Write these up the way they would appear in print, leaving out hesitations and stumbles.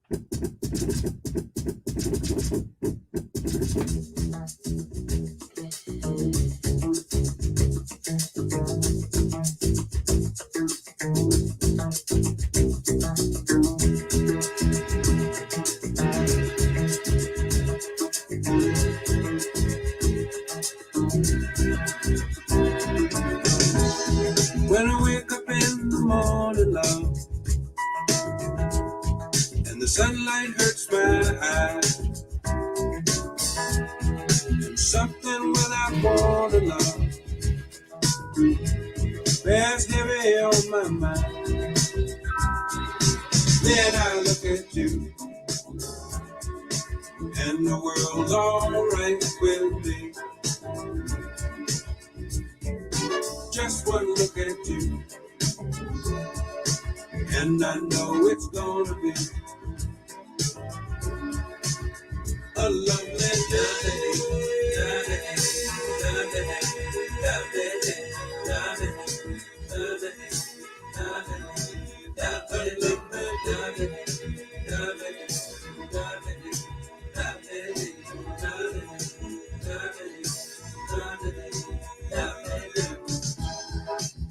When I wake up in the morning, love, and the sunlight hurts my eyes, and something without water, love, bears heavy on my mind. Then I look at you, and the world's alright with me. Just one look at you, and I know it's gonna be a lovely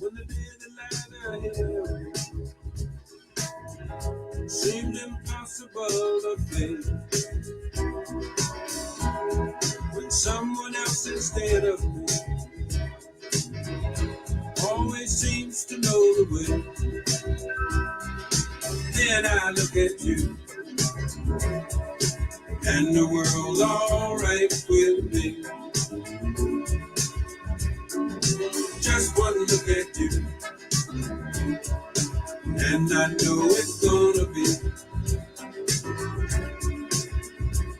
when the daily light ahead seemed impossible to face, when someone else instead of me always seems to know the way. Then I look at you, and the world's alright with me. Just one look at you, and I know it's gonna be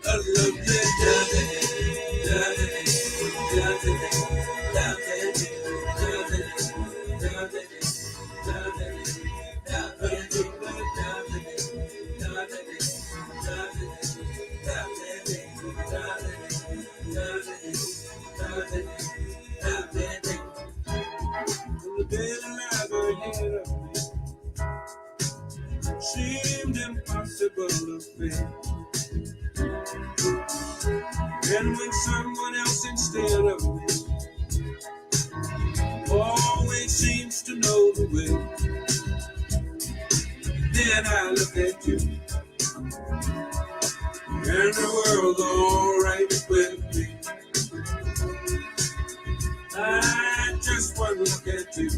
a lovely the daily life ahead of me seemed impossible to face, and when someone else instead of me always seems to know the way, then I look at you, and the world's alright with me. I just want to look at you,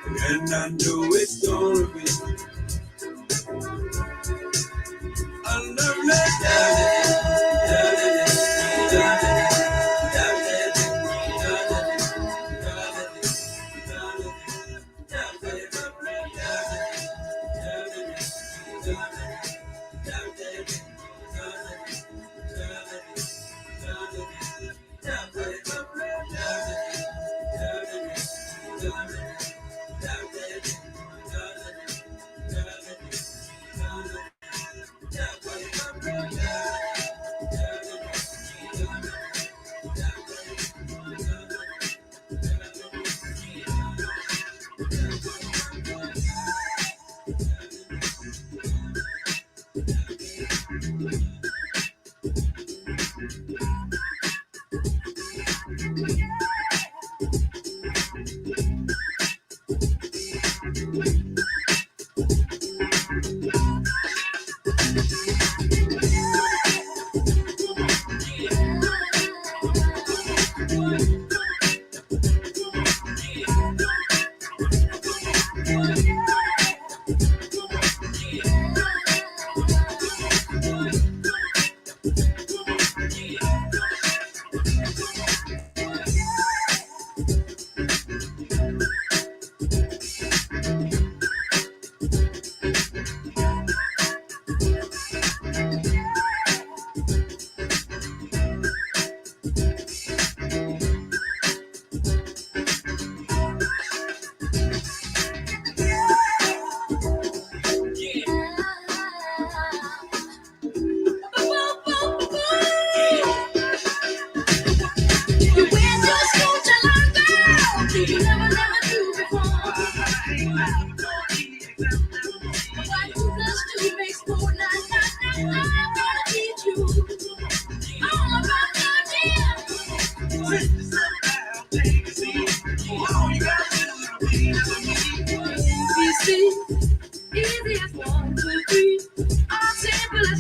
and I know it's gonna be a lovely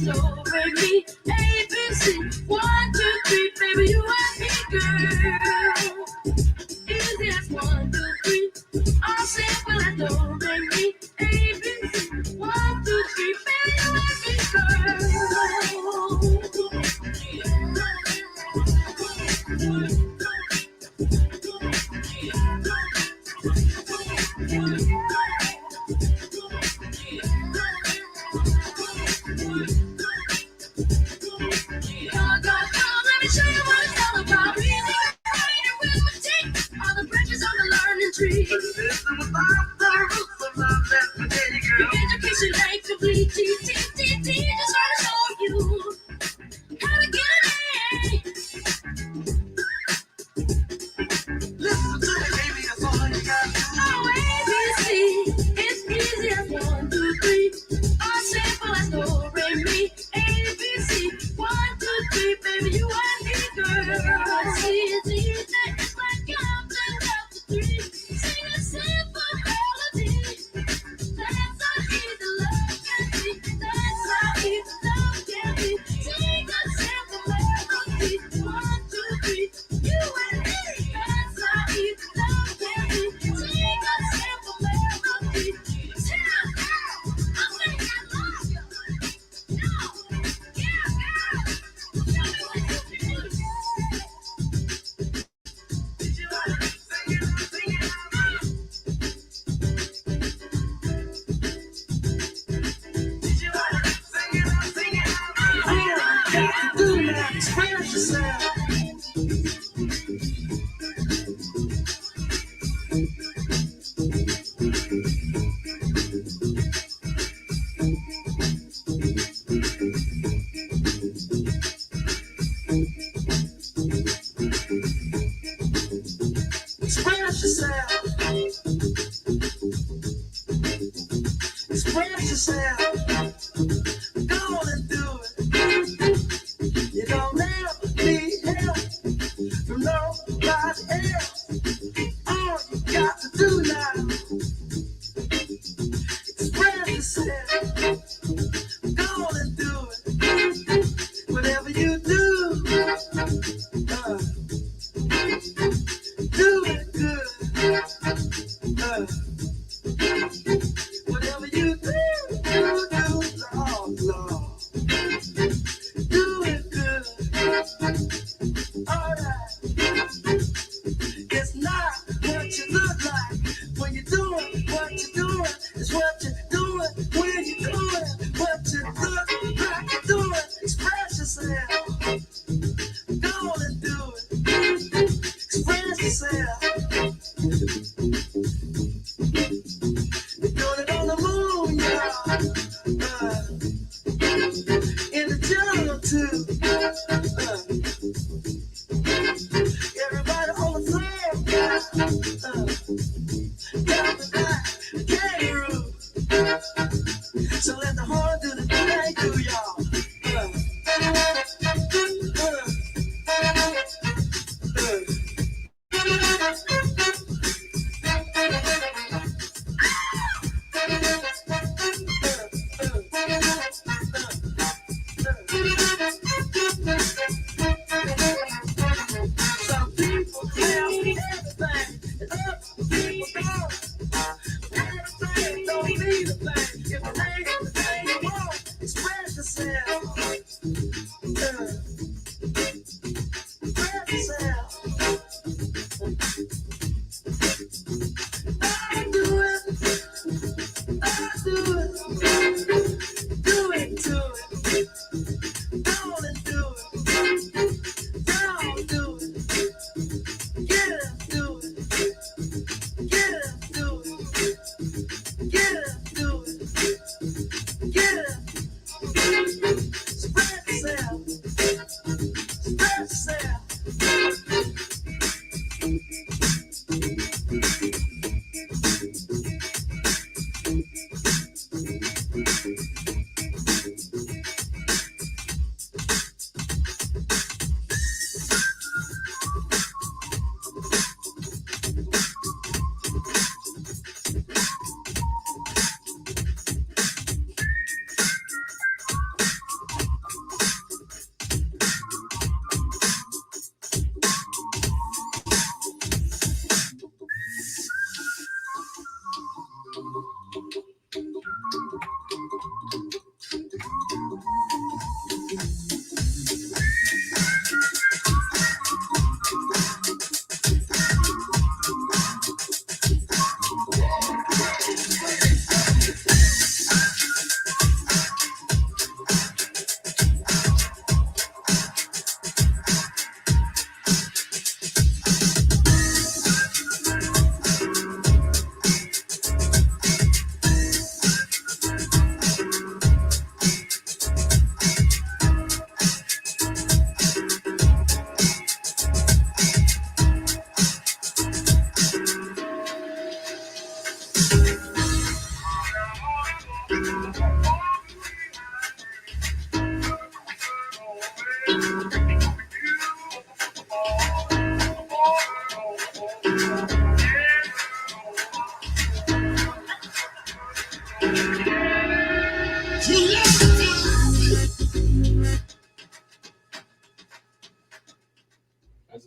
do, re, mi, A, B, C. 1, 2, 3, baby, you and me, girl. Easy as 1, 2, 3. All simple as do, re, mi, A, B, C. 1, 2, 3, baby, you and me, girl. Come, let me show you what it's all about. Reading and with my teeth, all the branches on the learning tree. Listen without the roots of love, that's the day, girl. Your education ain't complete. Just trying to show you how to get it in. Listen to me, baby, that's all you got to do. Oh, ABC, it's easy as 1, 2, 3. All simple as do, re, mi, A, B, C. 1, 2, 3, baby, you and me, girl. See, it's easy, it's like counting up to 3. Sing a simple melody. That's how easy love can be. That's how easy love can be. Sing a simple melody. 1, 2, 3, you and me. That's how easy love can be. Sing a simple melody. Tell girl, I think I love you. No, yeah, girl. Tell me what you can do. Did you like it? Sing it out. Did you like it? Sing it out. All you got to do now is express yourself. Express yourself. Express yourself. Go on and do it. You don't ever need help from nobody else. All you got to do now, express yourself. Go on and do it. Whatever you do, do it good. Whatever you do, Lord. Do it good. All right. It's not what you look like when you're doing what you're doing. It's what you're doing when you're doing what you look like you're doing. Express yourself. Go on and do it. Express yourself. You're doing it on the moon, y'all. In the jungle too. Everybody on the floor. Down the night, kangaroo. So let the horn do the thing they do, y'all. Some people tell me everything, and other people don't. Everything don't mean a thing. If it ain't everything you want, express yourself. Express yourself. I do it. I do it. Do it to it. Go on and do it. Don't do it. Get up, do it. Get up, do it. Get up, do it. Get up.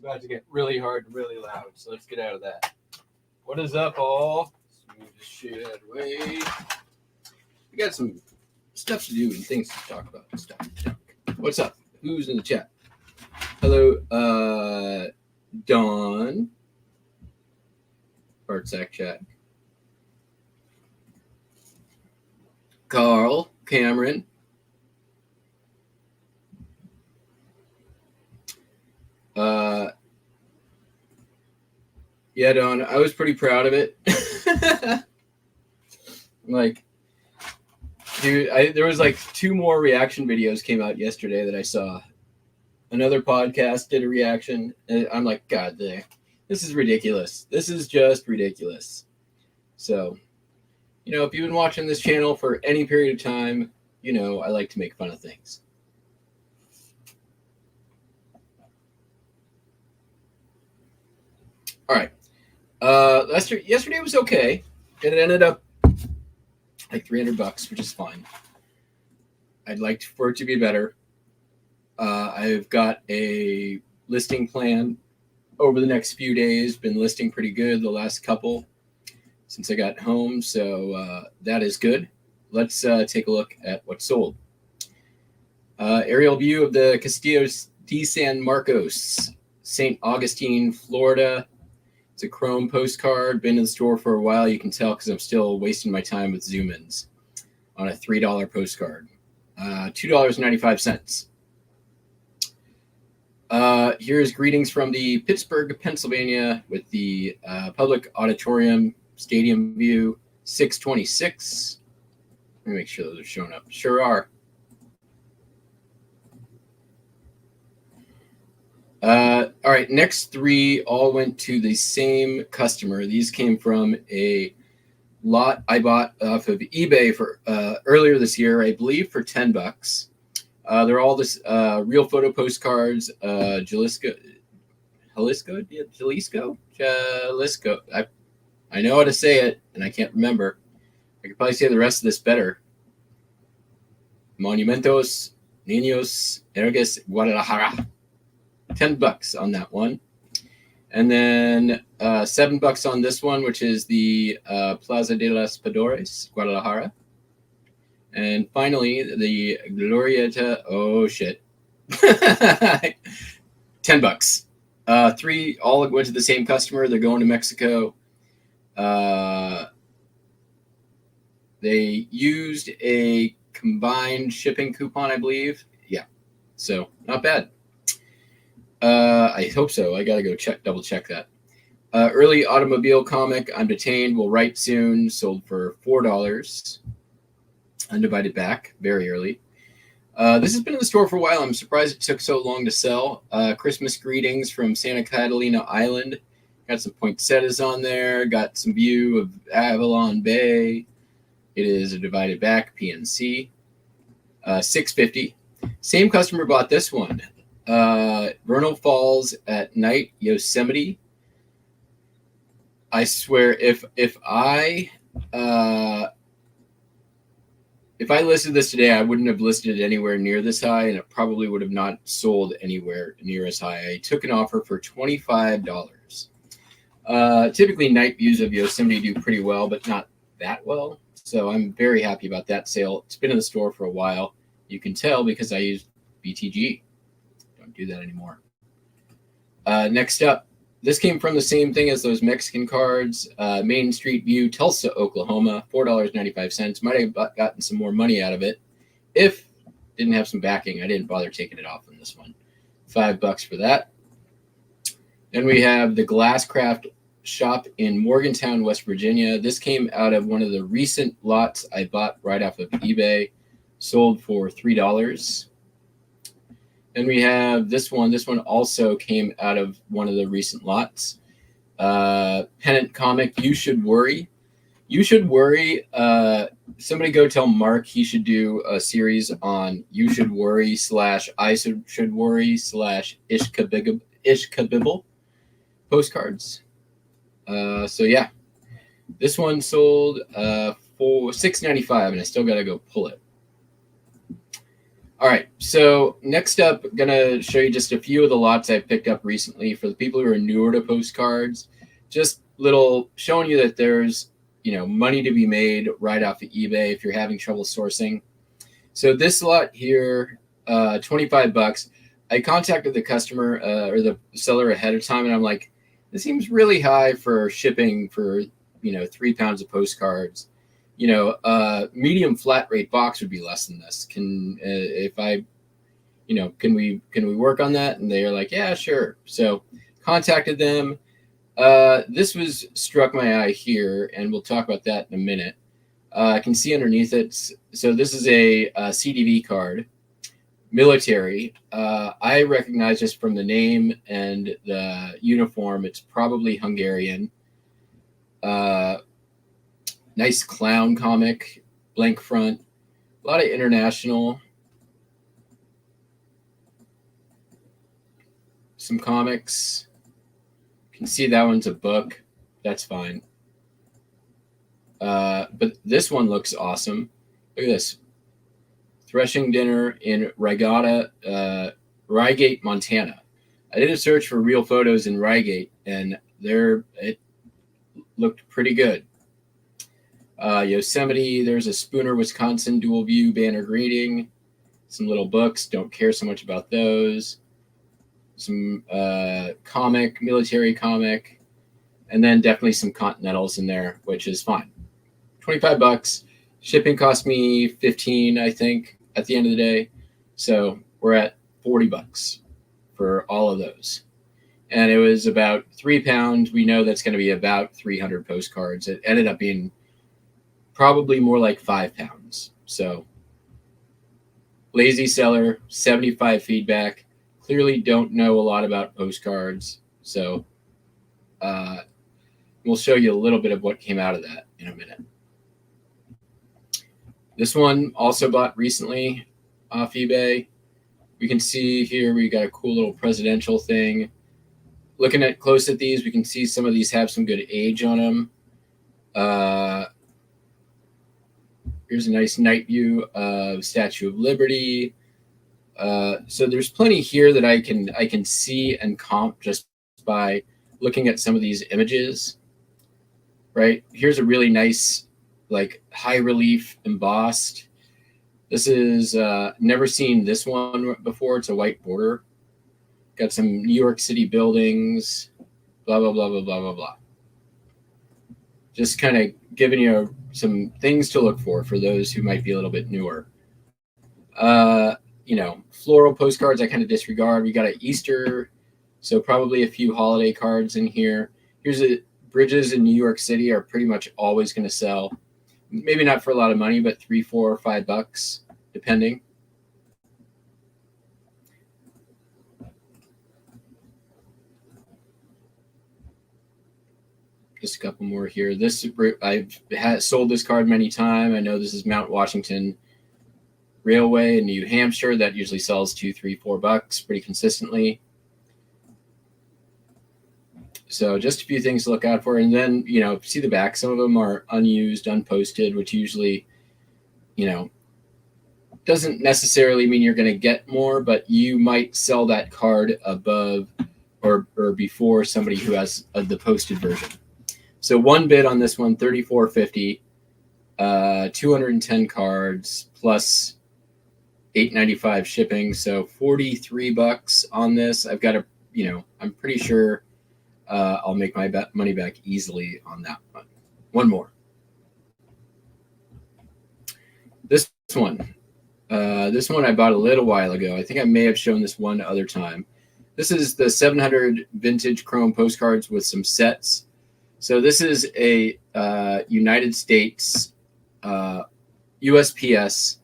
about to get really hard and really loud, so let's get out of that. What is up, all? Let's move this shit out of the way. We got some stuff to do and things to talk about and stuff. What's up? Who's in the chat? Hello, Dawn. Artsack chat. Carl, Cameron. Yeah, Dawn, I was pretty proud of it. Like, dude, there was like 2 more reaction videos came out yesterday that I saw. Another podcast did a reaction, and I'm like, God dang, this is ridiculous. This is just ridiculous. So, you know, if you've been watching this channel for any period of time, you know I like to make fun of things. All right. Yesterday was okay. It ended up like $300, which is fine. I'd like for it to be better. I've got a listing plan over the next few days. Been listing pretty good the last couple since I got home, so that is good. Let's take a look at what sold. Aerial view of the Castillo de San Marcos, St. Augustine, Florida. It's a chrome postcard. Been in the store for a while. You can tell because I'm still wasting my time with zoom-ins on a $3 postcard. $2.95. Here's greetings from the Pittsburgh, Pennsylvania, with the Public Auditorium Stadium view, 626. Let me make sure those are showing up. Sure are. All right, next 3 all went to the same customer. These came from a lot I bought off of eBay for earlier this year, I believe, for $10. They're all this real photo postcards. Jalisco. I know how to say it, and I can't remember. I could probably say the rest of this better. Monumentos Niños Ergues Guadalajara. $10 on that one. And then $7 on this one, which is the Plaza de las Padores, Guadalajara. And finally, the Glorieta. Oh, shit. $10. 3 all went to the same customer. They're going to Mexico. They used a combined shipping coupon, I believe. Yeah. So, not bad. I hope so. I gotta go double check that. Early automobile comic, I'm Detained, will write soon, sold for $4. Undivided back, very early. This has been in the store for a while. I'm surprised it took so long to sell. Christmas greetings from Santa Catalina Island. Got some poinsettias on there. Got some view of Avalon Bay. It is a divided back PNC. $6.50. Same customer bought this one. Vernal Falls at Night, Yosemite. I swear, if I listed this today, I wouldn't have listed it anywhere near this high, and it probably would have not sold anywhere near as high. I took an offer for $25. Typically, night views of Yosemite do pretty well, but not that well. So I'm very happy about that sale. It's been in the store for a while. You can tell because I used BTG. Don't do that anymore. Next up, this came from the same thing as those Mexican cards. Main Street View, Tulsa, Oklahoma, $4.95. Might have gotten some more money out of it if didn't have some backing. I didn't bother taking it off on this one. $5 for that. Then we have the Glasscraft shop in Morgantown, West Virginia. This came out of one of the recent lots I bought right off of eBay. Sold for $3. Then we have this one. This one also came out of one of the recent lots. Pennant comic, You Should Worry. You Should Worry. Somebody go tell Mark he should do a series on You Should Worry / I Should Worry / Ishkabibble postcards. So yeah, this one sold for $6.95, and I still got to go pull it. All right, so next up, I'm gonna show you just a few of the lots I picked up recently for the people who are newer to postcards. Just little showing you that there's money to be made right off of eBay if you're having trouble sourcing. So this lot here, $25. I contacted the customer or the seller ahead of time, and I'm like, this seems really high for shipping for 3 pounds of postcards. Medium flat rate box would be less than this. Can we work on that? And they're like, yeah, sure. So contacted them. This was struck my eye here, and we'll talk about that in a minute. I can see underneath it. So this is a CDV card, military. I recognize just from the name and the uniform. It's probably Hungarian. Nice clown comic, blank front, a lot of international. Some comics. You can see that one's a book. That's fine. But this one looks awesome. Look at this. Threshing dinner in Reigate, Montana. I did a search for real photos in Reigate, and it looked pretty good. Yosemite, there's a Spooner, Wisconsin dual view banner greeting. Some little books, don't care so much about those. Some military comic, and then definitely some Continentals in there, which is fine. $25. Shipping cost me $15, I think, at the end of the day. So we're at $40 for all of those. And it was about 3 pounds. We know that's going to be about 300 postcards. It ended up being probably more like 5 pounds. So lazy seller, 75 feedback. Clearly don't know a lot about postcards. So we'll show you a little bit of what came out of that in a minute. This one also bought recently off eBay. We can see here we got a cool little presidential thing. Looking at close at these, we can see some of these have some good age on them. Here's a nice night view of Statue of Liberty. So there's plenty here that I can see and comp just by looking at some of these images. Right, here's a really nice, like, high relief embossed. This is never seen this one before. It's a white border. Got some New York City buildings. Blah blah blah blah blah blah blah. Just kind of giving you some things to look for those who might be a little bit newer. Floral postcards I kind of disregard. We got an Easter, so probably a few holiday cards in here. Here's bridges in New York City are pretty much always going to sell. Maybe not for a lot of money, but $3, $4, $5, depending. Just a couple more here. I've sold this card many times. I know this is Mount Washington Railway in New Hampshire. That usually sells $2, $3, $4 pretty consistently. So just a few things to look out for. And then, see the back. Some of them are unused, unposted, which usually, doesn't necessarily mean you're going to get more, but you might sell that card above or before somebody who has the posted version. So one bid on this one, $34.50, 210 cards plus $8.95 shipping. So $43 on this. I've got I'm pretty sure I'll make my money back easily on that one. One more. This one. This one I bought a little while ago. I think I may have shown this one other time. This is the 700 vintage chrome postcards with some sets. So this is a United States USPS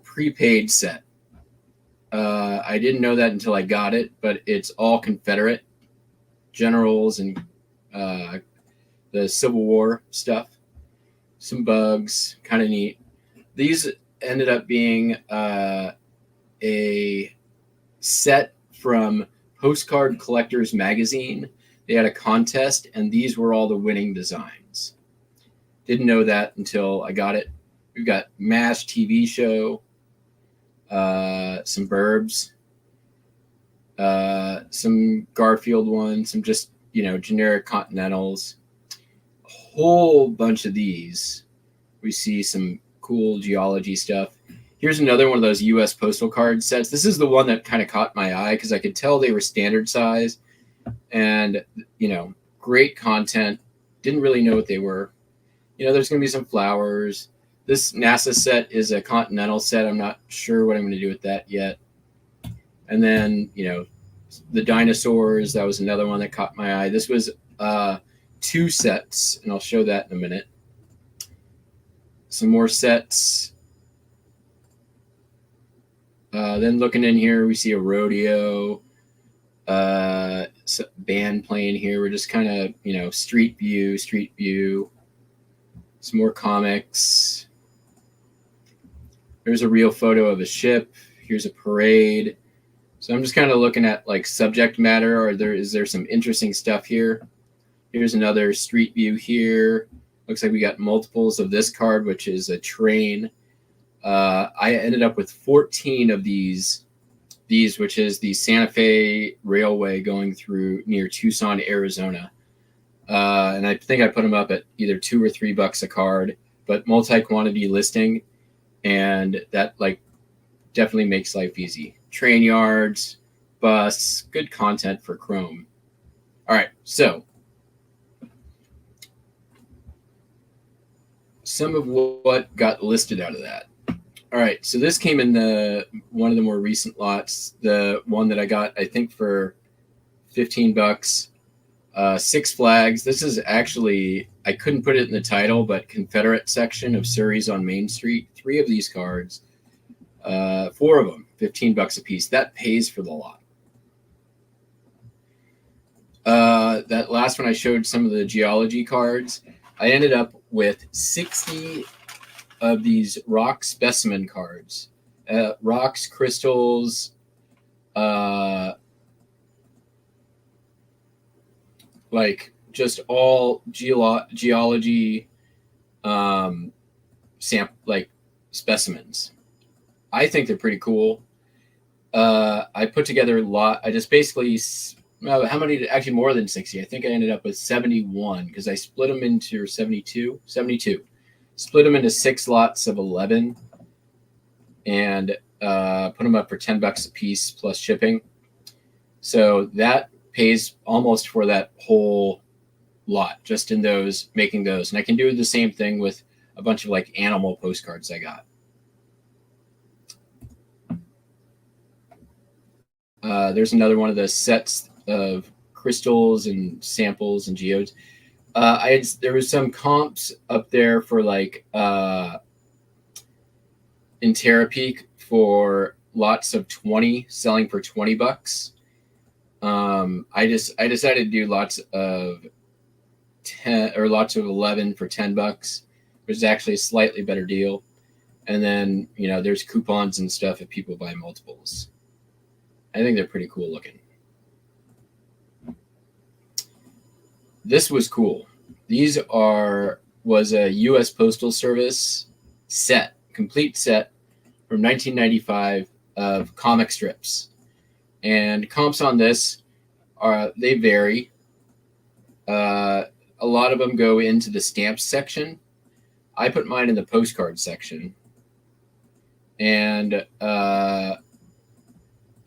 prepaid set. I didn't know that until I got it, but it's all Confederate generals and the Civil War stuff. Some bugs, kind of neat. These ended up being a set from Postcard Collectors Magazine. They had a contest, and these were all the winning designs. Didn't know that until I got it. We've got MASH TV show. some Burbs, some Garfield ones, some just, generic Continentals, a whole bunch of these. We see some cool geology stuff. Here's another one of those U.S. postal card sets. This is the one that kind of caught my eye because I could tell they were standard size and, great content. Didn't really know what they were. There's going to be some flowers. This NASA set is a Continental set. I'm not sure what I'm going to do with that yet. And then, the dinosaurs, that was another one that caught my eye. This was 2 sets, and I'll show that in a minute. Some more sets. Then looking in here, we see a rodeo, band playing here. We're just kind of, street view. Some more comics. There's a real photo of a ship. Here's a parade. So I'm just kind of looking at like subject matter. Is there some interesting stuff here? Here's another street view here. Looks like we got multiples of this card, which is a train. I ended up with 14 of these, which is the Santa Fe Railway going through near Tucson, Arizona. And I think I put them up at either $2 or $3 a card, but multi-quantity listing. And that definitely makes life easy. Train yards, bus, good content for Chrome. All right, so some of what got listed out of that. All right, so this came in one of the more recent lots, the one that I got, I think, for $15. Six Flags. This is actually, I couldn't put it in the title, but Confederate section of Surrey's on Main Street. 3 of these cards, 4 of them, $15 a piece. That pays for the lot. That last one I showed some of the geology cards. I ended up with 60 of these rock specimen cards. Rocks, crystals, just all geology specimens. I think they're pretty cool. I put together a lot. I just basically, how many? Actually, more than 60. I think I ended up with 71 because I split them into 72. Split them into 6 lots of 11 and put them up for $10 a piece plus shipping. So that pays almost for that whole lot just in those, making those. And I can do the same thing with a bunch of animal postcards I got. There's another one of the sets of crystals and samples and geodes. There was some comps up there for in Terapeak for lots of 20 selling for $20. I decided to do lots of 10 or lots of 11 for $10, which is actually a slightly better deal. And then, there's coupons and stuff if people buy multiples. I think they're pretty cool looking. This was cool. These was a U.S. Postal Service set, complete set from 1995 of comic strips. And comps on this they vary. A lot of them go into the stamps section. I put mine in the postcard section and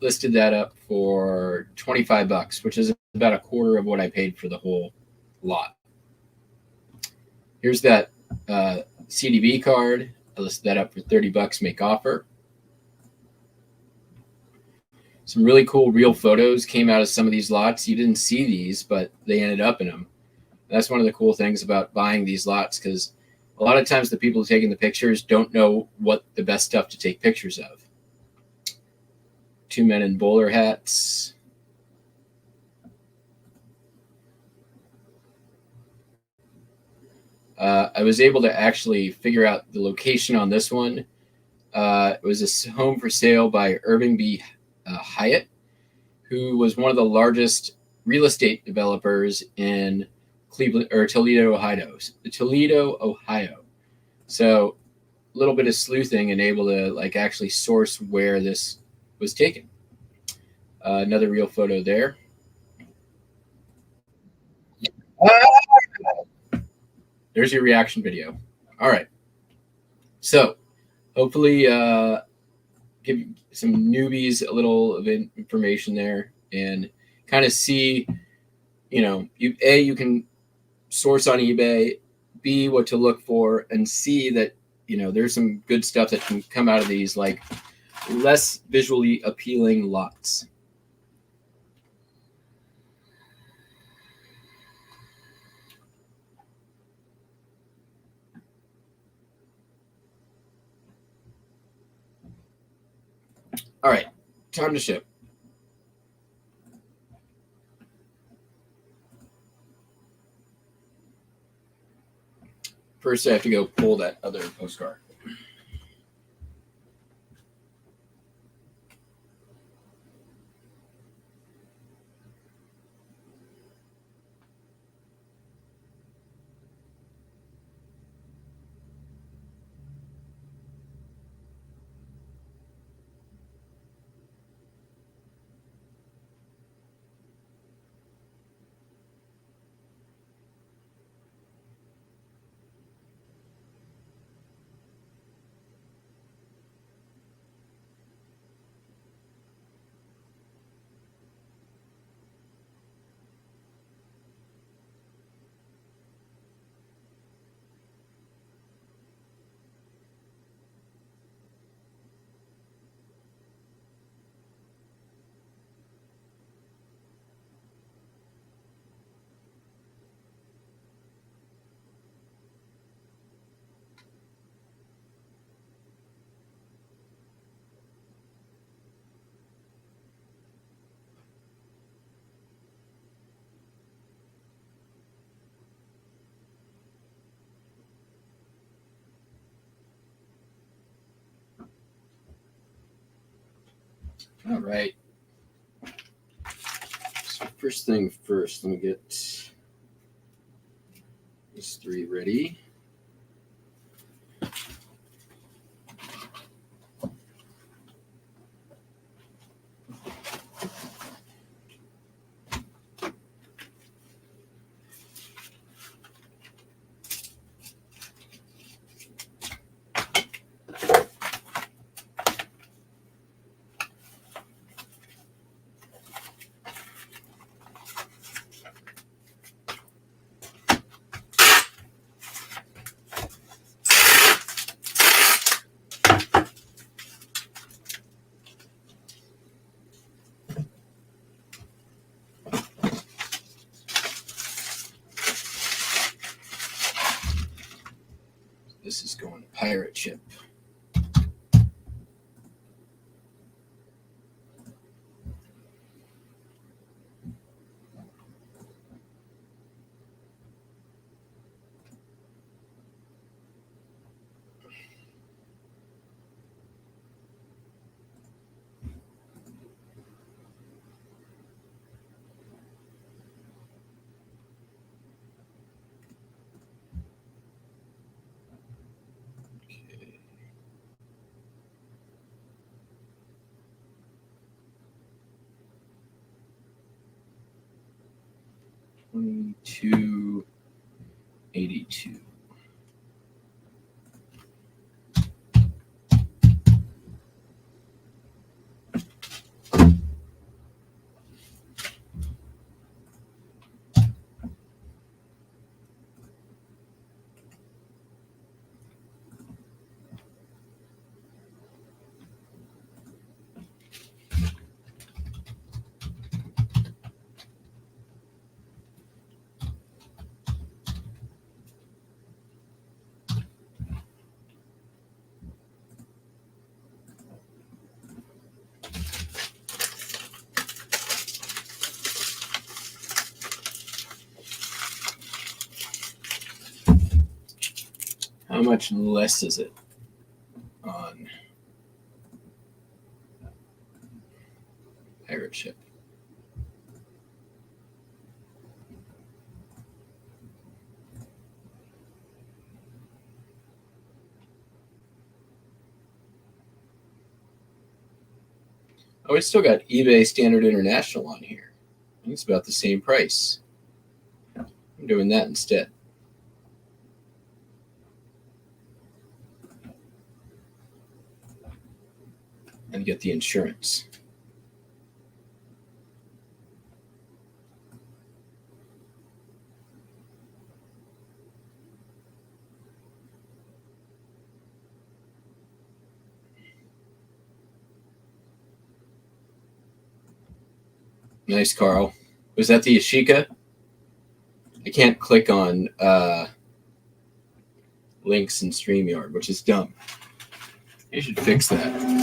listed that up for $25, which is about a quarter of what I paid for the whole lot. Here's that CDB card. I listed that up for $30, make offer. Some really cool real photos came out of some of these lots. You didn't see these, but they ended up in them. That's one of the cool things about buying these lots, because a lot of times the people taking the pictures don't know what the best stuff to take pictures of. 2 men in bowler hats. I was able to actually figure out the location on this one. It was a home for sale by Irving B. Hyatt, who was one of the largest real estate developers in Toledo, Ohio. So little bit of sleuthing and able to like actually source where this was taken. Another real photo there. There's your reaction video. All right. So hopefully give some newbies a little of information there and kind of see, you can source on eBay, B, what to look for, and C, that, there's some good stuff that can come out of these, like less visually appealing lots. All right, time to ship. First, I have to go pull that other postcard. All right. So first thing first, let me get these three ready. This is going to pirate ship. Okay. 2282. How much less is it on pirate ship? Oh, it's still got eBay Standard International on here. I think it's about the same price. I'm doing that instead. And get the insurance. Nice, Carl. Was that the Yashica? I can't click on links in StreamYard, which is dumb. You should fix that.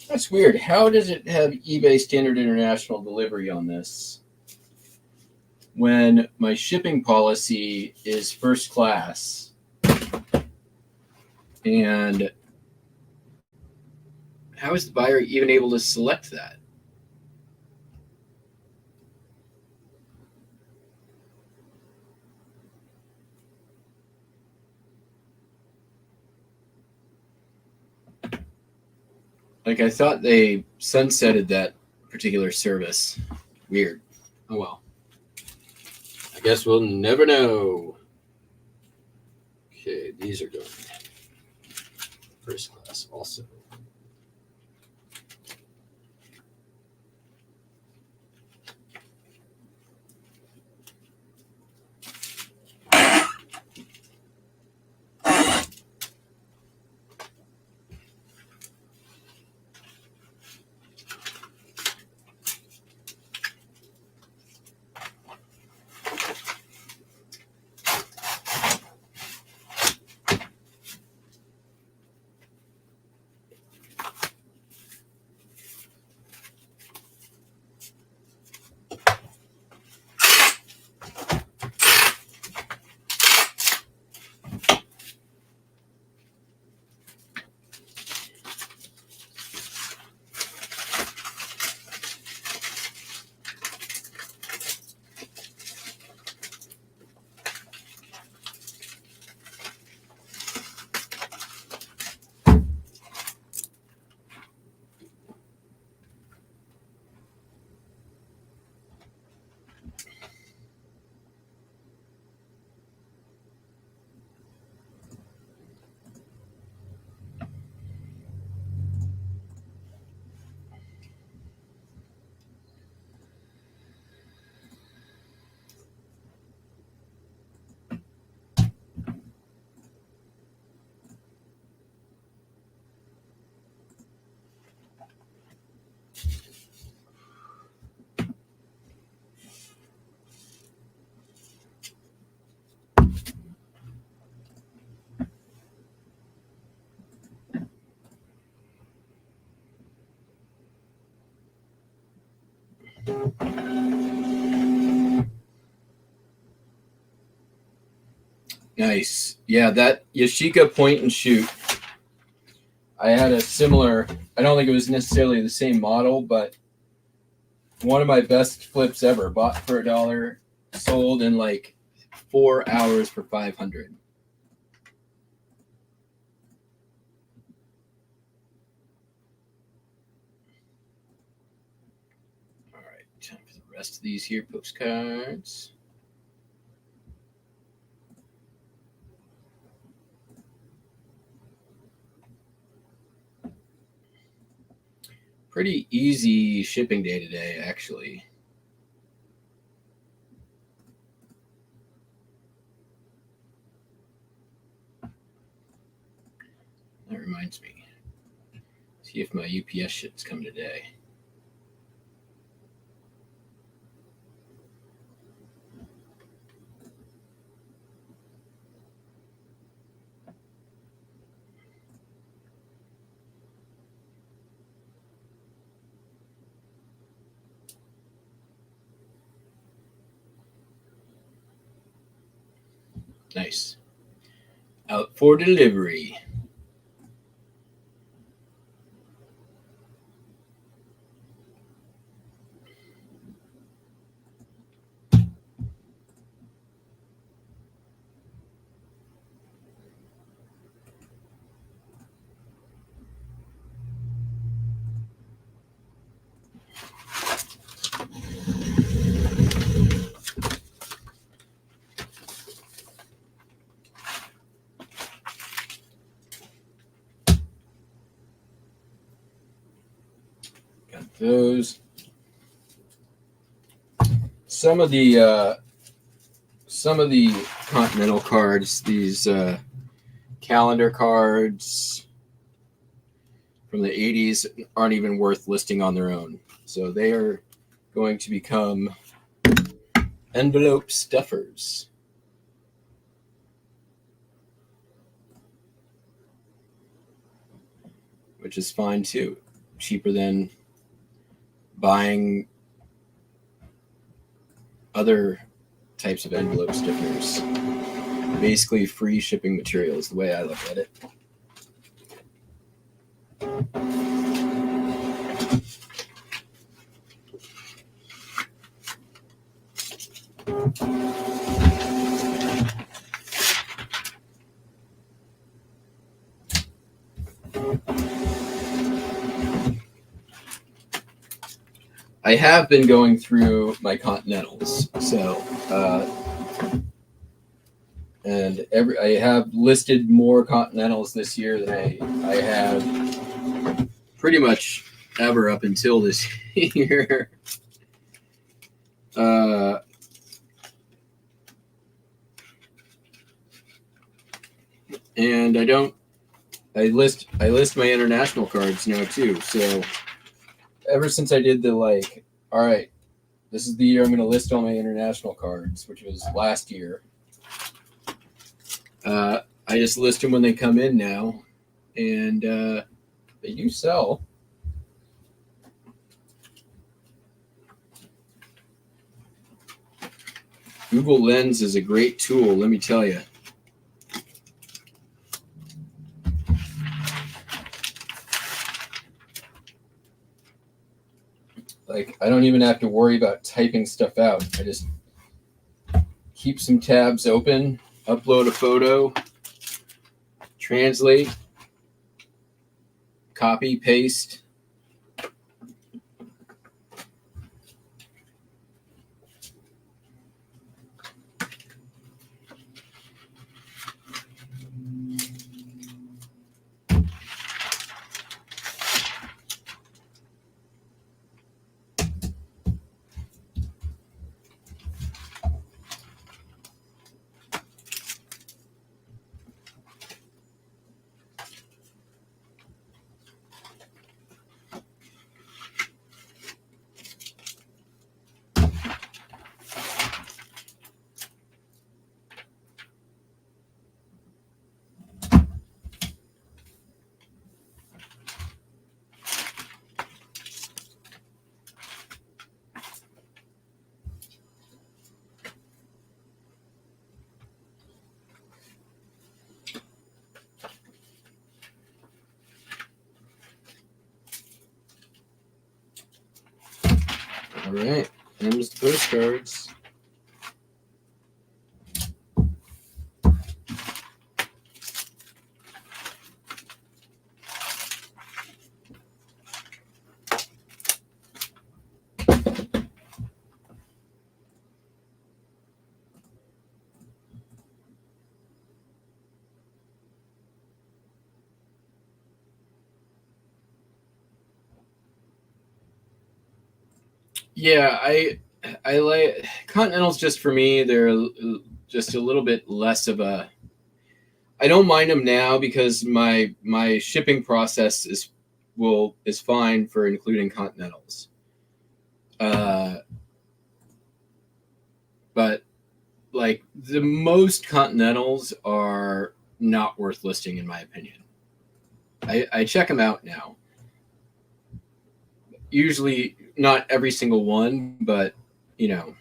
That's weird. How does it have eBay Standard International delivery on this when my shipping policy is first class? And how is the buyer even able to select that? Like, I thought they sunsetted that particular service. Weird. Oh well. I guess we'll never know. Okay, these are going first class also. Nice. Yeah, that Yashica point and shoot. I had a similar, I don't think it was necessarily the same model, but one of my best flips ever. Bought for $1, sold in like 4 hours for 500. All right, time for the rest of these here postcards. Pretty easy shipping day today, actually. That reminds me. See if my UPS ship's coming today. Nice. Out for delivery. got those. Some of the Continental cards, these calendar cards from the 80s, aren't even worth listing on their own. So they are going to become envelope stuffers. Which is fine too. Cheaper than buying other types of envelope stickers. Basically free shipping material is the way I look at it. I have been going through my Continentals, so and I have listed more Continentals this year than I have pretty much ever up until this year. And I list my international cards now too. So ever since I did the all right, this is the year I'm going to list all my international cards, which was last year. I just list them when they come in now, and they do sell. Google Lens is a great tool, let me tell you. I don't even have to worry about typing stuff out. I just keep some tabs open, upload a photo, translate, copy, paste. All right, there's the postcards. Yeah, I like Continentals just for me. They're just a little bit less of a. I don't mind them now because my shipping process is fine for including Continentals. But like the most Continentals are not worth listing in my opinion. I check them out now. Usually not every single one, but you know,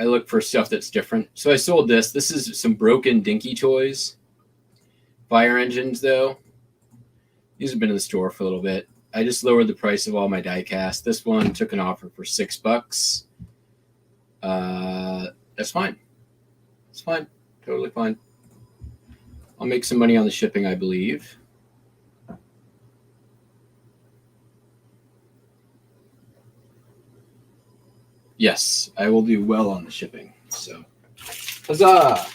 I look for stuff that's different. So I sold this. This is some broken Dinky toys. Fire engines, though. These have been in the store for a little bit. I just lowered the price of all my die cast. This one took an offer for $6. That's fine. It's fine. Totally fine. I'll make some money on the shipping, I believe. Yes, I will do well on the shipping. So, huzzah!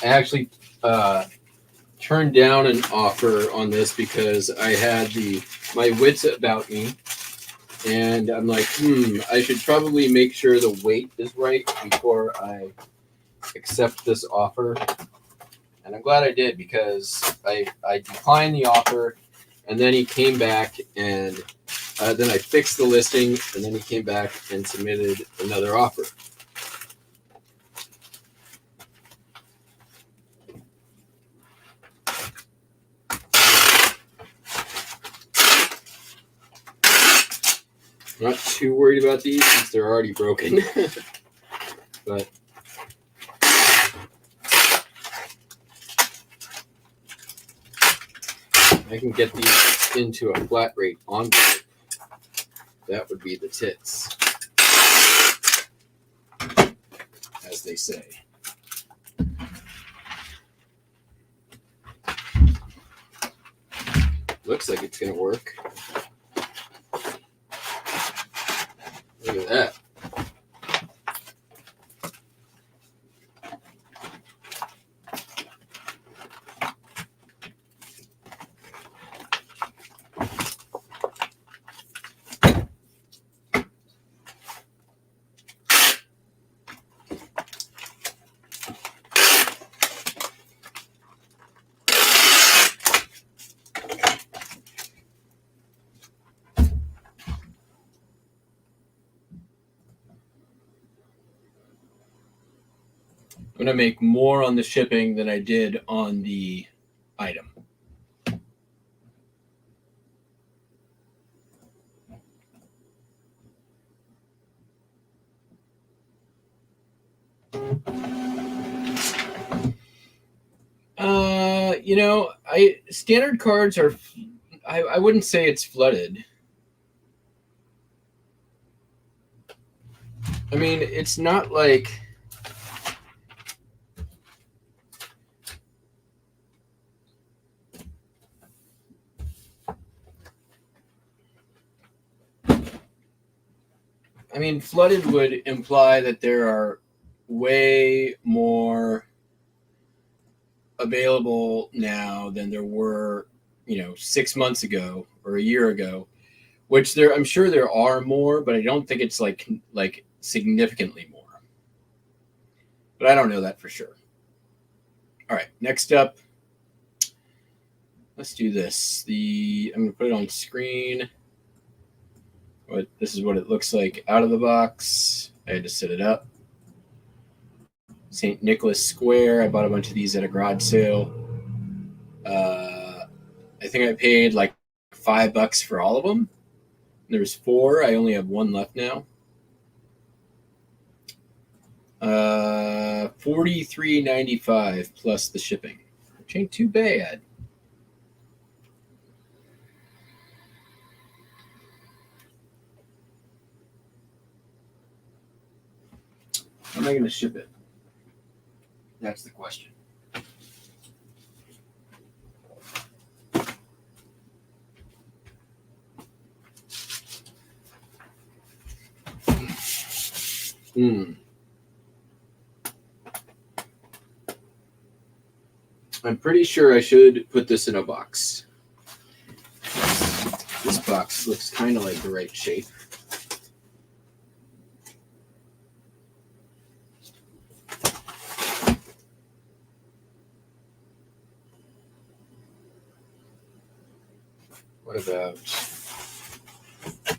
I actually turned down an offer on this because I had my wits about me, and I'm like, I should probably make sure the weight is right before I accept this offer. And I'm glad I did, because I declined the offer, and then he came back, and then I fixed the listing, and then he came back and submitted another offer. Not too worried about these since they're already broken, but I can get these into a flat rate envelope. That would be the tits, as they say. Looks like it's going to work. Look at that. I'm going to make more on the shipping than I did on the item. Standard cards are, I wouldn't say it's flooded. I mean, it's not like, flooded would imply that there are way more available now than there were, 6 months ago or a year ago, which I'm sure there are more, but I don't think it's like significantly more. But I don't know that for sure. All right, next up, let's do this. I'm going to put it on screen. This is what it looks like out of the box. I had to set it up. St. Nicholas Square. I bought a bunch of these at a garage sale. I think I paid like $5 for all of them. There was 4. I only have 1 left now. $43.95 plus the shipping, which ain't too bad. How am I going to ship it? That's the question. I'm pretty sure I should put this in a box. This box looks kind of like the right shape. What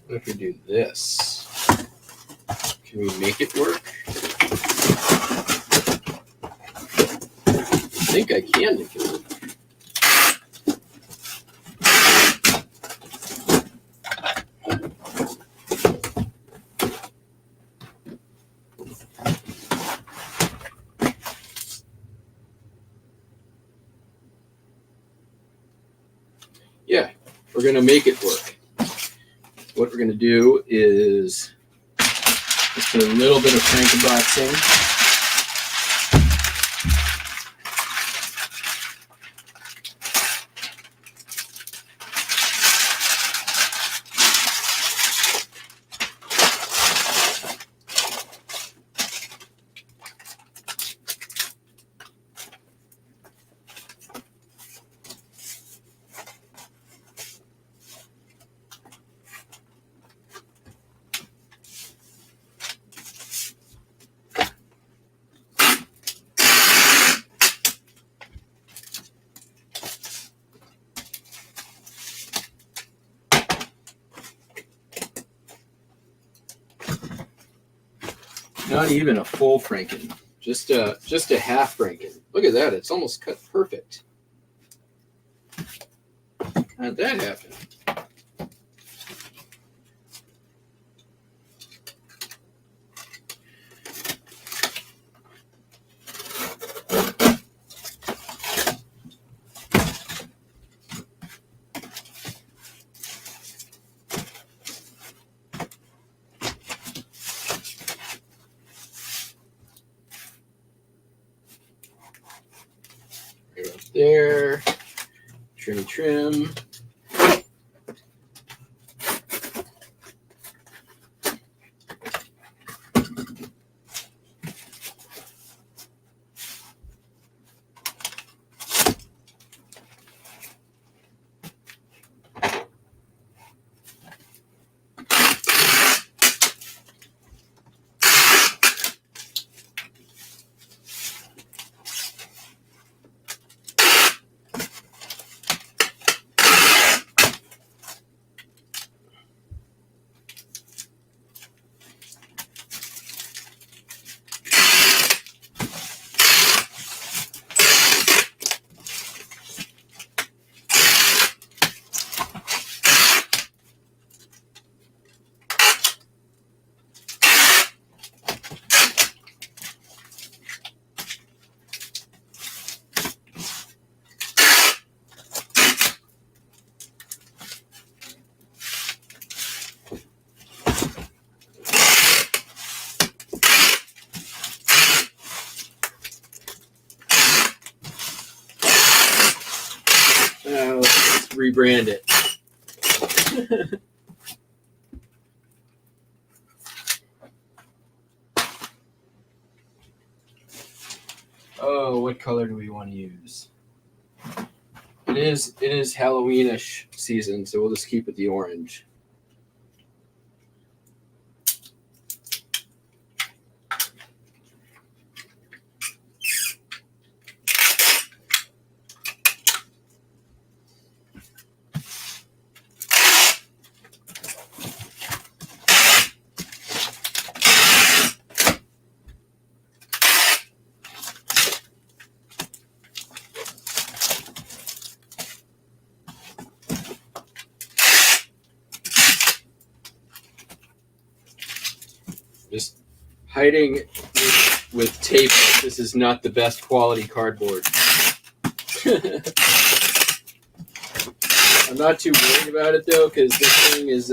if we do this? Can we make it work? I think I can make it work. Yeah, we're going to make it work. What we're going to do is just a little bit of Frankenboxing. Not even a full Franken. Just a half Franken. Look at that. It's almost cut perfect. How'd that happen? Right up there. Trim. Let's rebrand it. Oh, what color do we want to use? It is Halloweenish season, so we'll just keep it the orange. Just hiding with tape. This is not the best quality cardboard. I'm not too worried about it though, because this thing is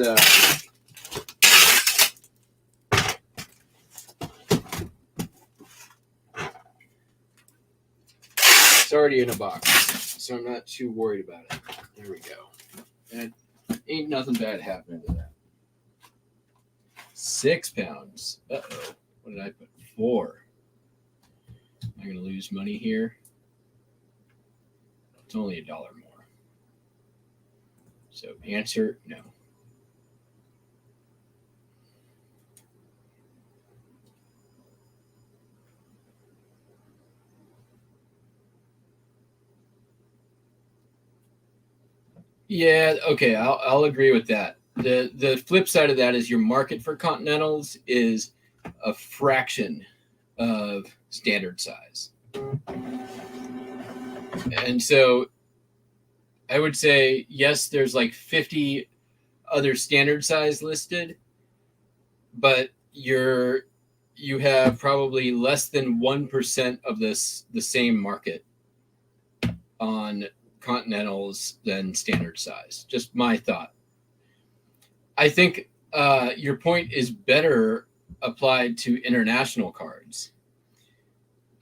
it's already in a box, so I'm not too worried about it. There we go. And ain't nothing bad happening to that. 6 pounds. Uh-oh. What did I put? 4. Am I going to lose money here? It's only $1 more. So answer, no. Yeah, okay, I'll agree with that. The flip side of that is your market for Continentals is a fraction of standard size. And so I would say, yes, there's like 50 other standard size listed, but you have probably less than 1% of the same market on Continentals than standard size. Just my thought. I think your point is better applied to international cards.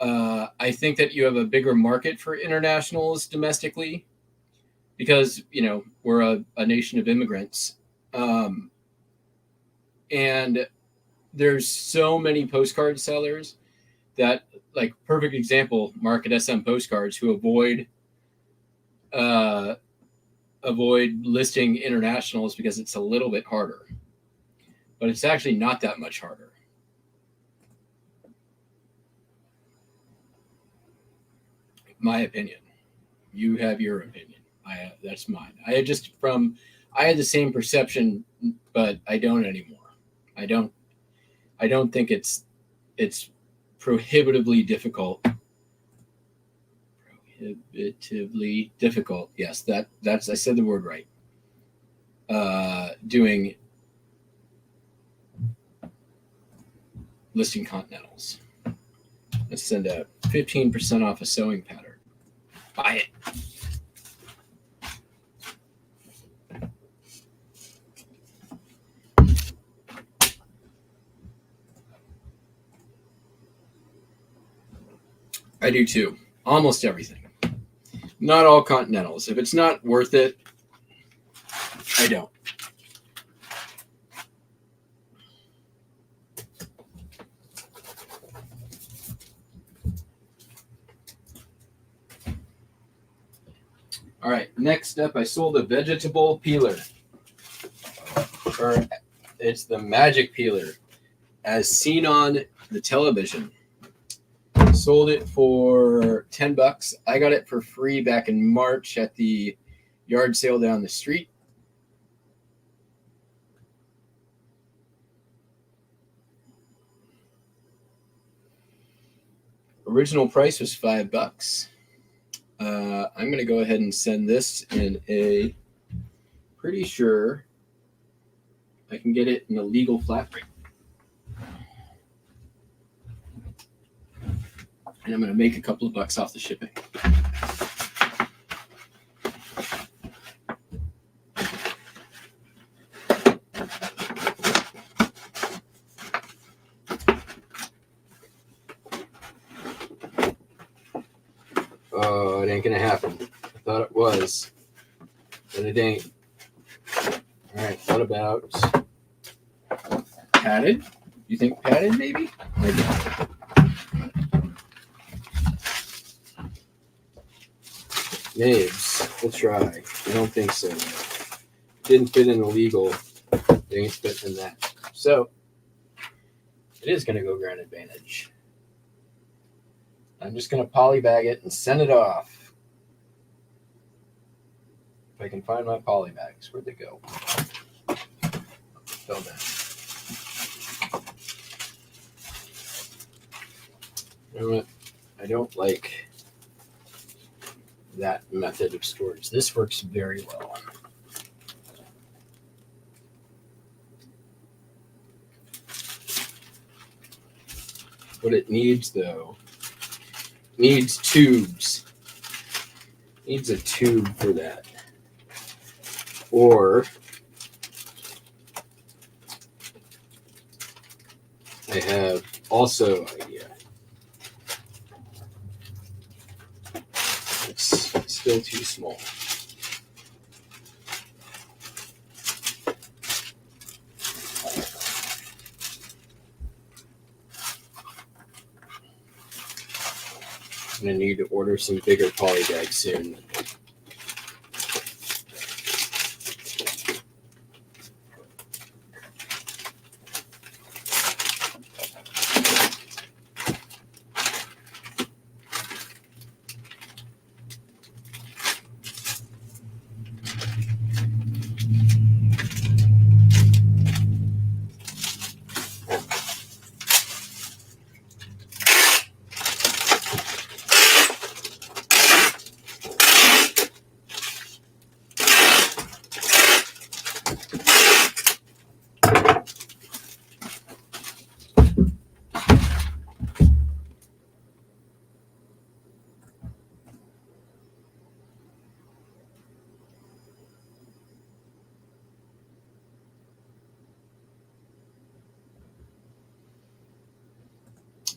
I think that you have a bigger market for internationals domestically because, we're a nation of immigrants. And there's so many postcard sellers that, like, perfect example, Market SM Postcards, who avoid listing internationals because it's a little bit harder. But it's actually not that much harder. My opinion. You have your opinion. That's mine. I had the same perception, but I don't anymore. I don't think it's it's prohibitively difficult. Prohibitively difficult. Yes, that's I said the word right. Doing listing continentals. Let's send out 15% off a sewing pattern. Buy it. I do too. Almost everything. Not all continentals. If it's not worth it, I don't. All right, next up, I sold a vegetable peeler. Or it's the magic peeler, as seen on the television. Sold it for $10. I got it for free back in March at the yard sale down the street. Original price was $5. I'm going to go ahead and send this in a, pretty sure I can get it in a legal flat rate. And I'm going to make a couple of bucks off the shipping. Oh, it ain't going to happen. I thought it was, but it ain't. All right, what about padded? You think padded, maybe? Maybe. Names. We'll try. I don't think so. Didn't fit in the legal. They ain't fit in that. So, it is going to go Grand Advantage. I'm just going to polybag it and send it off. If I can find my polybags. Where'd they go? Fell down. You know what? I don't like that method of storage. This works very well. What it needs, though, needs tubes. Needs a tube for that. Or I have also an idea. It's still too small. I'm going to need to order some bigger poly bags soon.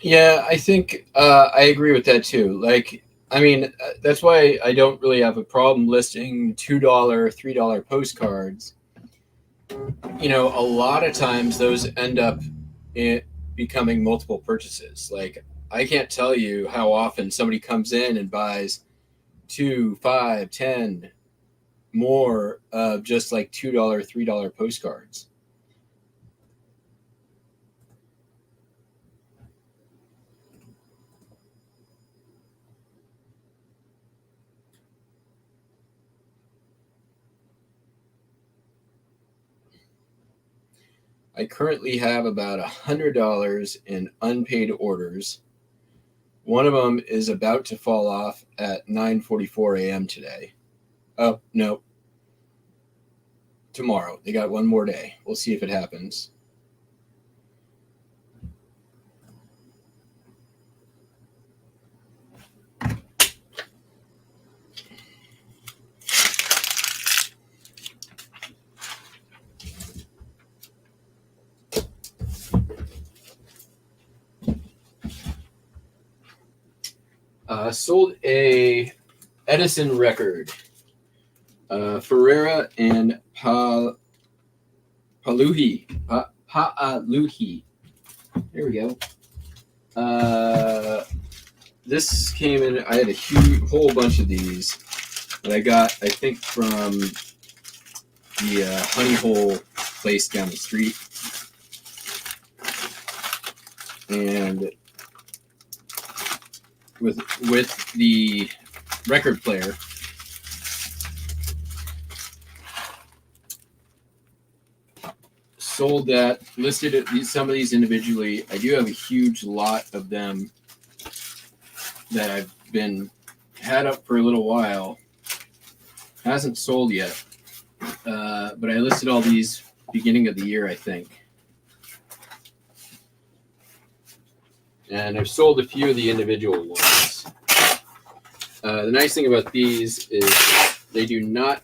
Yeah, I think I agree with that too. Like, I mean, that's why I don't really have a problem listing $2, $3 postcards. You know, a lot of times those end up becoming multiple purchases. Like, I can't tell you how often somebody comes in and buys 2, 5, 10 more of just like $2, $3 postcards. I currently have about $100 in unpaid orders. One of them is about to fall off at 9:44 a.m. today. Oh, no. Tomorrow. They got one more day. We'll see if it happens. Sold a Edison record. Ferreira and Pa'aluhi. Pa'aluhi. There we go. This came in. I had a whole bunch of these that I got, I think, from the Honey Hole place down the street. And with the record player, sold that, listed some of these individually. I do have a huge lot of them that I've had up for a little while. Hasn't sold yet, but I listed all these beginning of the year, I think. And I've sold a few of the individual ones. The nice thing about these is they do not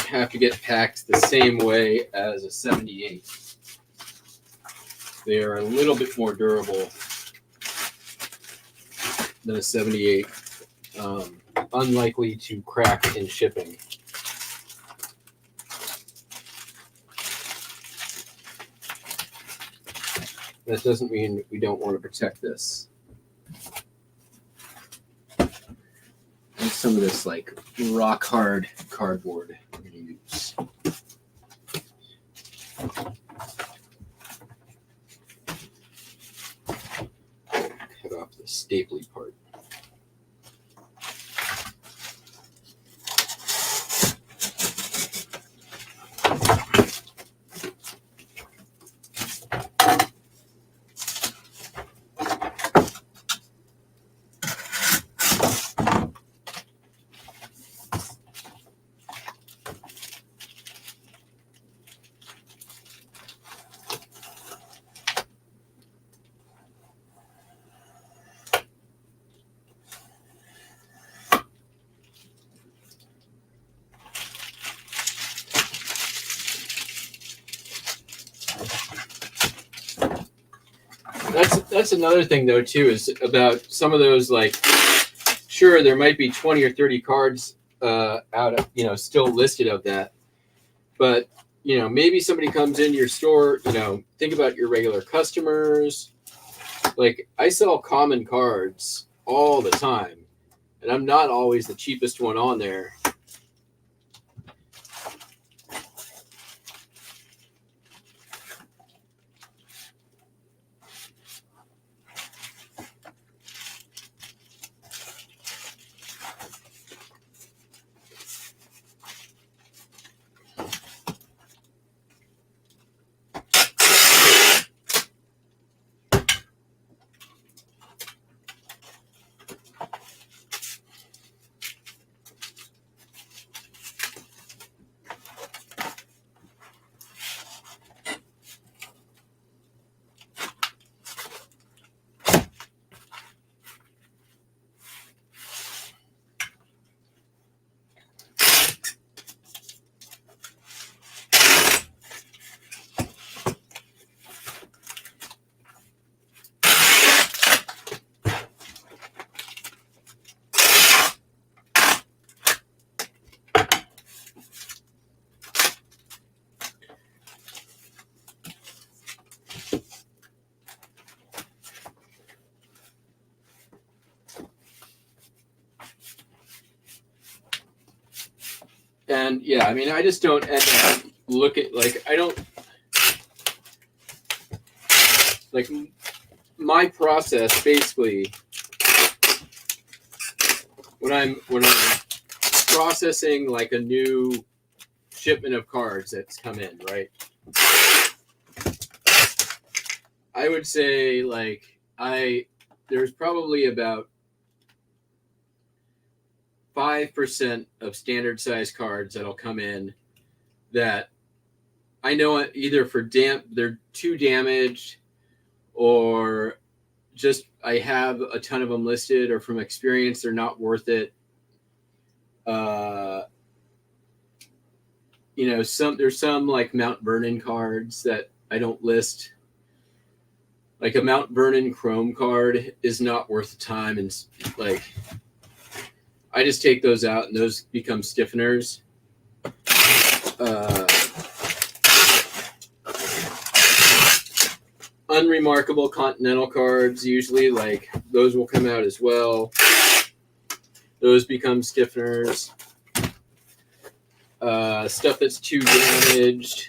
have to get packed the same way as a 78. They are a little bit more durable than a 78. Unlikely to crack in shipping. That doesn't mean we don't want to protect this. And some of this like rock hard cardboard we're going to use. Cut off the staply part. That's another thing though too, is about some of those, like, sure, there might be 20 or 30 cards out of, still listed of that, but maybe somebody comes into your store, think about your regular customers. Like, I sell common cards all the time, and I'm not always the cheapest one on there. And yeah, I mean, I just don't look at, like, I don't, like, my process basically, when I'm processing like a new shipment of cards that's come in, right? I would say there's probably about 5% of standard size cards that'll come in that I know either they're too damaged, or just I have a ton of them listed, or from experience they're not worth it. There's some like Mount Vernon cards that I don't list. Like a Mount Vernon Chrome card is not worth the time, and like I just take those out, and those become stiffeners. Unremarkable Continental cards, usually, like those will come out as well. Those become stiffeners. Stuff that's too damaged.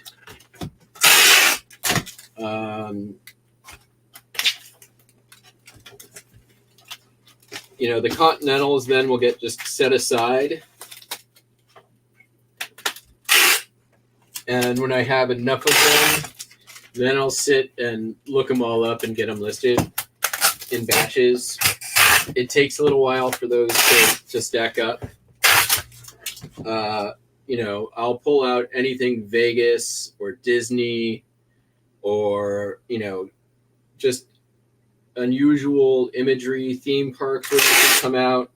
The Continentals then will get just set aside. And when I have enough of them, then I'll sit and look them all up and get them listed in batches. It takes a little while for those to stack up. I'll pull out anything Vegas or Disney or, just unusual imagery, theme parks where you can come out.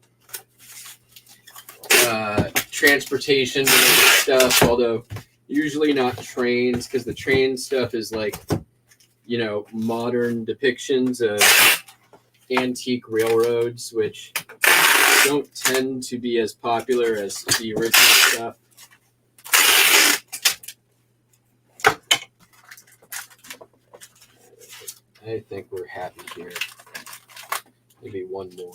Transportation stuff, although usually not trains, because the train stuff is like, modern depictions of antique railroads, which don't tend to be as popular as the original stuff. I think we're happy here. Maybe one more.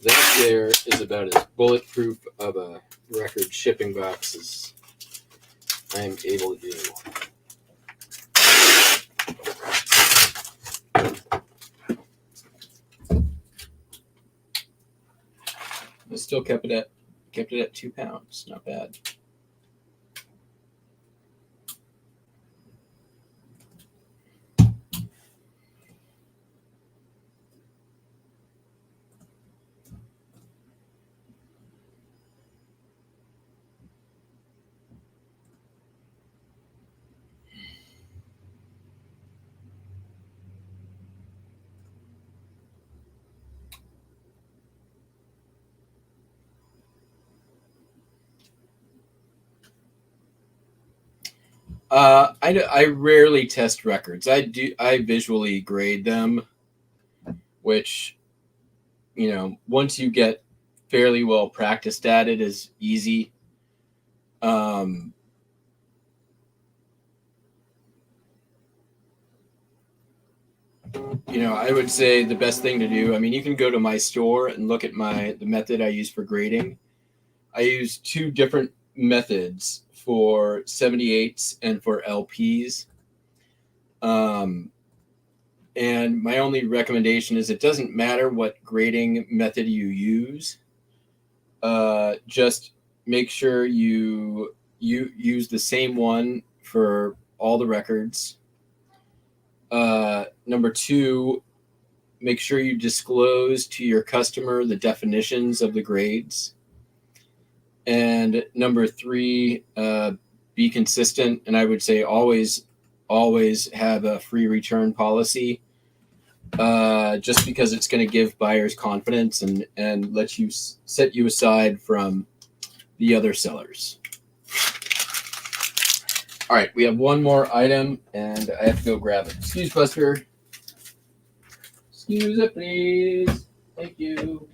That there is about as bulletproof of a record shipping box as I am able to do. I still kept it at 2 pounds. Not bad. I rarely test records. I visually grade them, which, once you get fairly well practiced at it, is easy. I would say the best thing to do, you can go to my store and look at the method I use for grading. I use 2 different methods for 78s and for LPs. And my only recommendation is it doesn't matter what grading method you use. Just make sure you use the same one for all the records. Number 2, make sure you disclose to your customer the definitions of the grades. And number 3, be consistent. And I would say always have a free return policy, just because it's going to give buyers confidence and let you set you aside from the other sellers. All right, we have one more item, and I have to go grab it. Excuse, Buster. Excuse it, please. Thank you.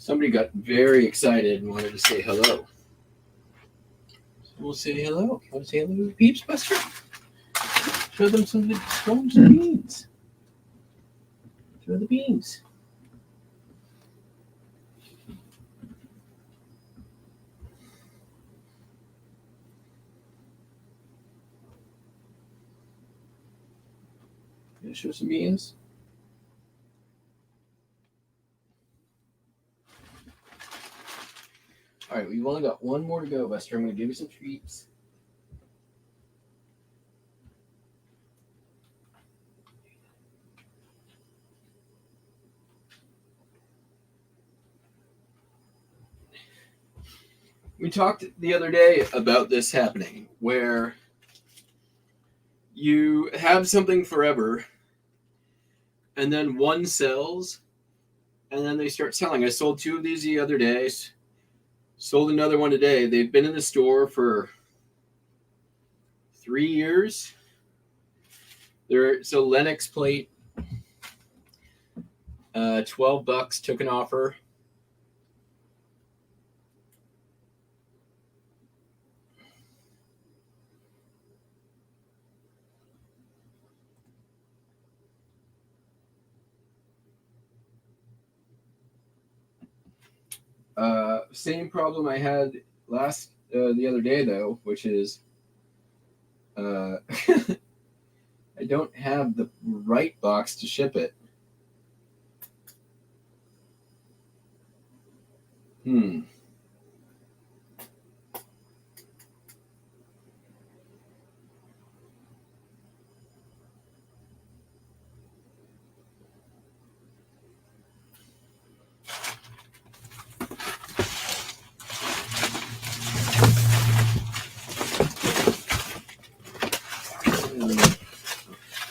Somebody got very excited and wanted to say hello. So we'll say hello. Want to say hello to the peeps, Buster? Show them some beans. Show the beans. Gonna show some beans. All right, we've only got one more to go, Buster. I'm gonna give you some treats. We talked the other day about this happening, where you have something forever, and then one sells, and then they start selling. I sold 2 of these the other day, sold another one today. They've been in the store for 3 years. So Lennox plate, $12, took an offer. Same problem I had the other day though, which is I don't have the right box to ship it.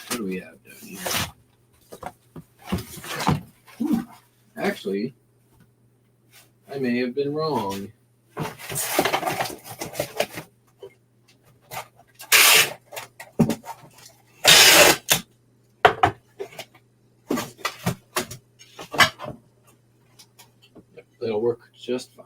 What do we have down here? Actually, I may have been wrong. That'll work just fine.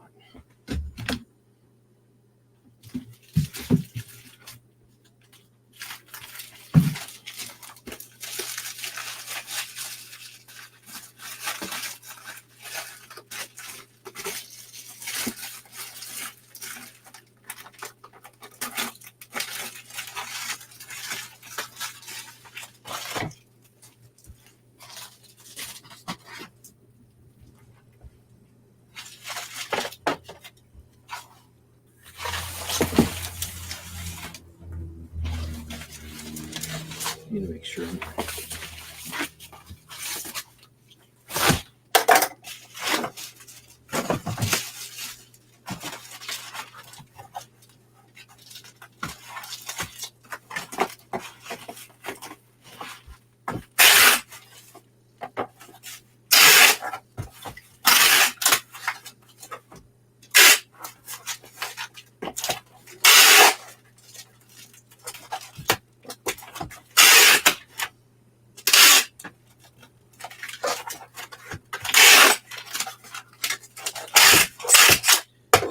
I'm gonna make sure.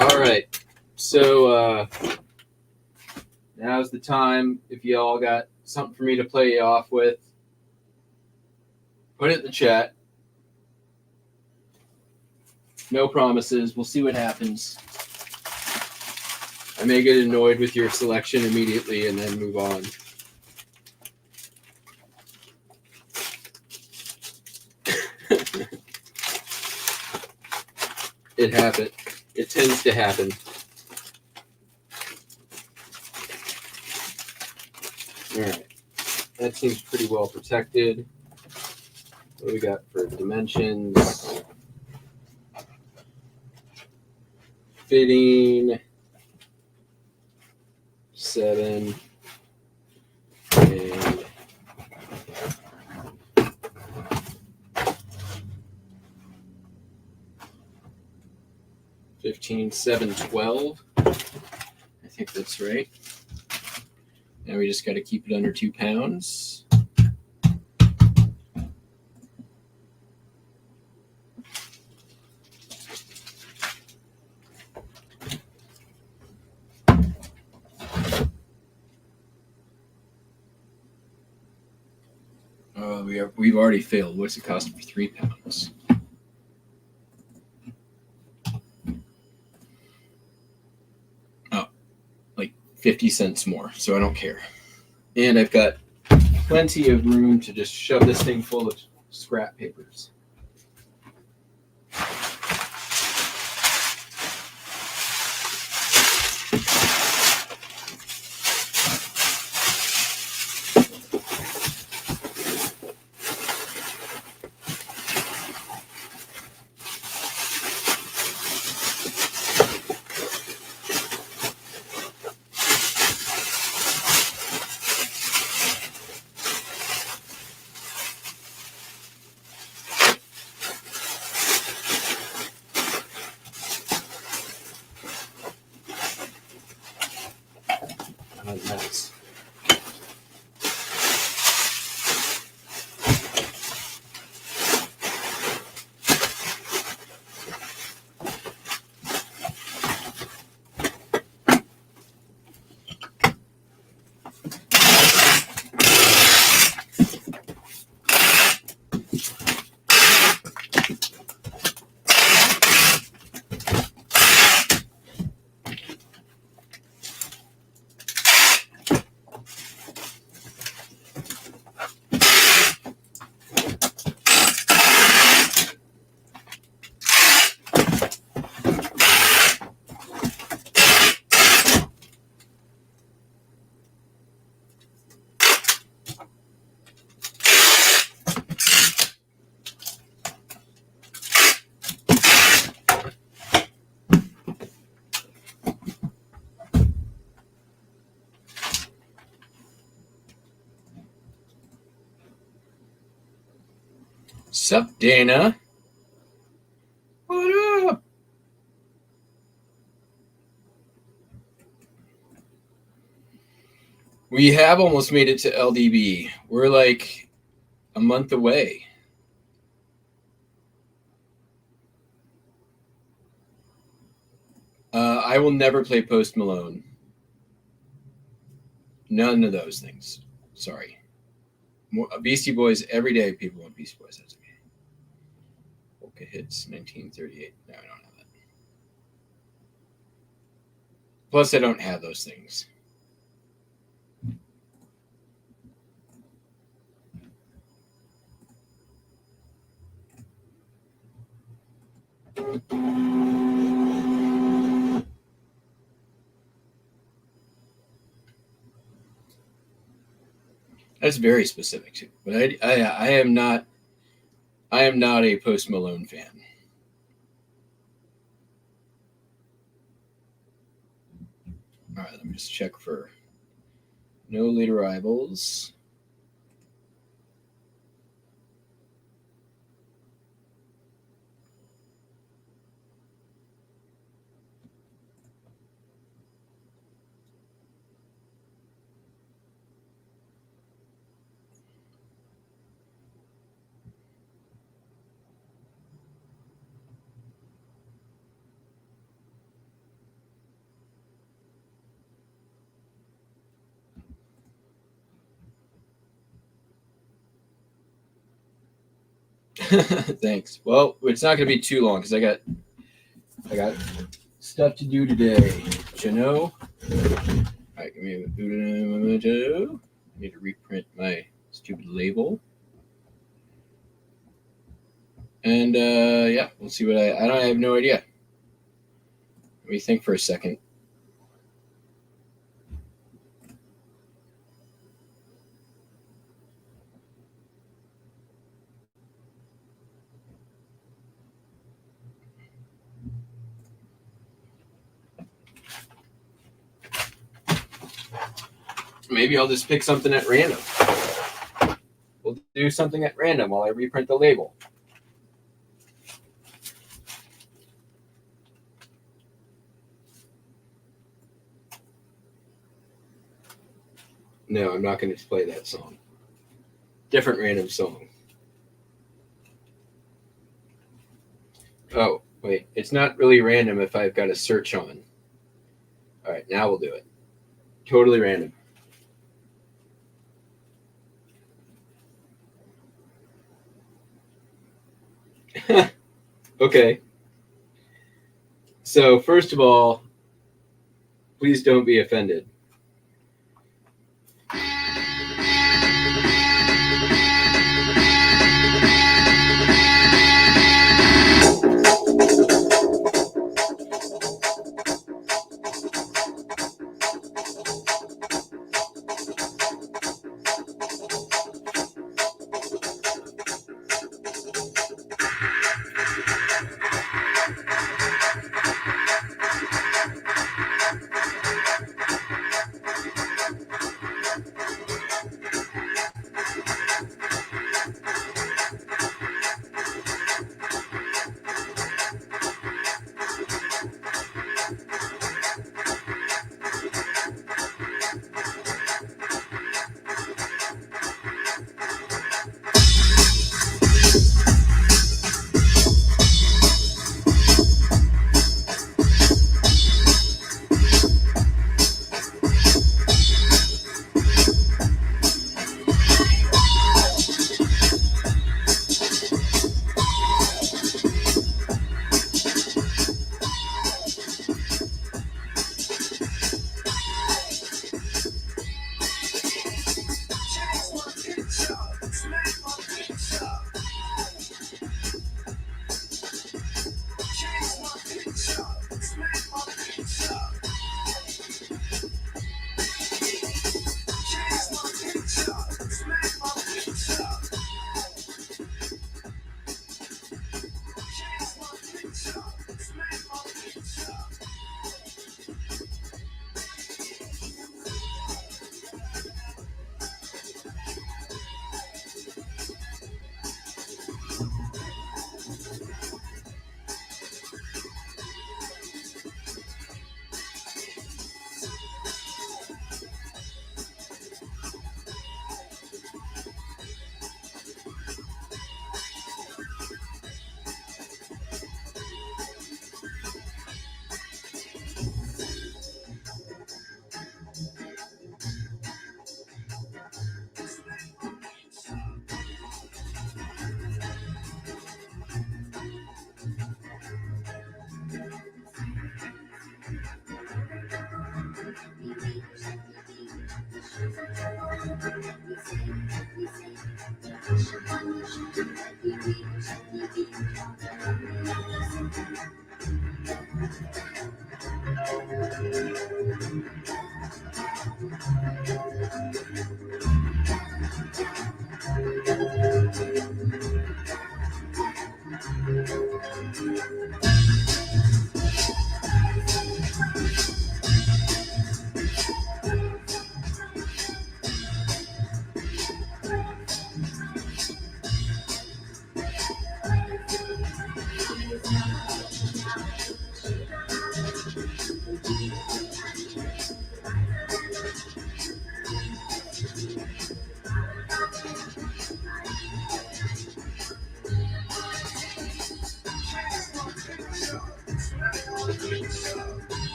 All right, so now's the time. If you all got something for me to play you off with, put it in the chat. No promises. We'll see what happens. I may get annoyed with your selection immediately and then move on. It happens. It tends to happen. All right. That seems pretty well protected. What do we got for dimensions? Fitting 7 and 15, 7, 12. I think that's right. Now we just got to keep it under 2 pounds. We've already failed. What's it cost for £3? Oh, like 50 cents more. So I don't care. And I've got plenty of room to just shove this thing full of scrap papers. Nice. Sup, Dana? What up? We have almost made it to LDB. We're like a month away. I will never play Post Malone. None of those things. Sorry. Beastie Boys every day. People want Beastie Boys. That's okay. Polka Hits 1938. No, I don't have that. Plus, I don't have those things. That's very specific too. But I am not a Post Malone fan. All right, let me just check for no late arrivals. Thanks. Well, it's not going to be too long because I got stuff to do today. You know. All right, give me a minute. I need to reprint my stupid label. And yeah, we'll see what I have no idea. Let me think for a second. Maybe I'll just pick something at random. We'll do something at random while I reprint the label. No, I'm not going to play that song. Different random song. Oh, wait. It's not really random if I've got a search on. All right, now we'll do it. Totally random. Okay. So, first of all, please don't be offended.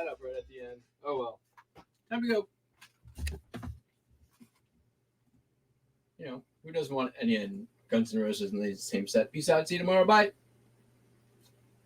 that up right at the end. Oh well. Time to go. You know, who doesn't want any Guns N' Roses in the same set? Peace out. See you tomorrow. Bye.